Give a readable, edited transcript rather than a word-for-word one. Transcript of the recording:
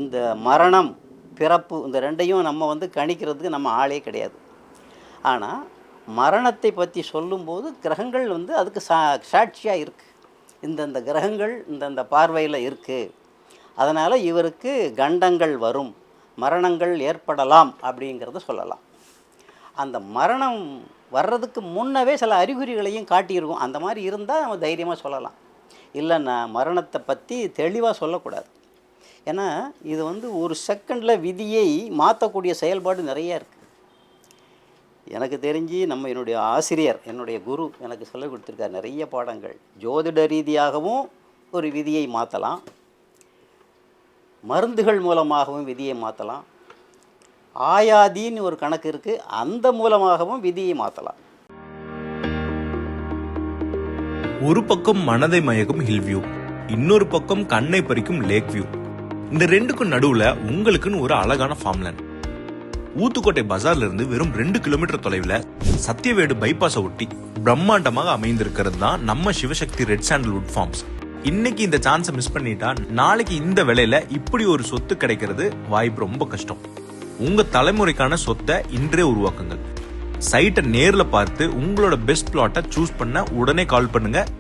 இந்த மரணம் பிறப்பு இந்த ரெண்டையும் நம்ம வந்து கணிக்கிறதுக்கு நம்ம ஆளே கிடையாது. ஆனால் மரணத்தை பற்றி சொல்லும்போது கிரகங்கள் வந்து அதுக்கு சாட்சியாக இருக்குது. இந்தந்த கிரகங்கள் இந்தந்த பார்வையில் இருக்குது, அதனால் இவருக்கு கண்டங்கள் வரும், மரணங்கள் ஏற்படலாம் அப்படிங்கிறத சொல்லலாம். அந்த மரணம் வர்றதுக்கு முன்னவே சில அறிகுறிகளையும் காட்டியிருக்கும். அந்த மாதிரி இருந்தால் நம்ம தைரியமாக சொல்லலாம். இல்லைன்னா மரணத்தை பற்றி தெளிவாக சொல்லக்கூடாது. ஏன்னா இது வந்து ஒரு செகண்டில் விதியை மாற்றக்கூடிய செயல்பாடு நிறைய இருக்குது. எனக்கு தெரிஞ்சு என்னுடைய ஆசிரியர், என்னுடைய குரு எனக்கு சொல்லிக் கொடுத்துருக்கார் நிறைய பாடங்கள். ஜோதிட ரீதியாகவும் ஒரு விதியை மாற்றலாம், மருந்துகள் மூலமாகவும் விதியை மாற்றலாம், ஆயாதின்னு ஒரு கணக்கு இருக்குது, அந்த மூலமாகவும் விதியை மாற்றலாம். ஒரு பக்கம் மனதை மயக்கும் ஹில் வியூ, இன்னொரு பக்கம் கண்ணை பறிக்கும் லேக் வியூ. இந்த ரெண்டுக்கும் நடுவுல உங்களுக்குன்னு ஒரு அழகான ஃபார்ம்லேண்ட். ஊத்துக்கோட்டை பஜார்ல இருந்து வெறும் 2 கிலோமீட்டர் தொலைவில் சத்தியவேடு பைபாஸை ஒட்டி பிரம்மாண்டமாக அமைந்திருக்கிறது தான் நம்ம சிவசக்தி ரெட் சாண்டல்வுட் ஃபார்ம்ஸ். இன்னைக்கு இந்த சான்ஸை மிஸ் பண்ணிட்டா நாளைக்கு இந்த விலையில இப்படி ஒரு சொத்து கிடைக்கிறது வாய்ப்பு ரொம்ப கஷ்டம். உங்க தலைமுறைக்கான சொத்தை இன்றே உருவாக்குங்கள். சைட்டை நேர்ல பார்த்து உங்களோட பெஸ்ட் பிளாட்டை சூஸ் பண்ண உடனே கால் பண்ணுங்க.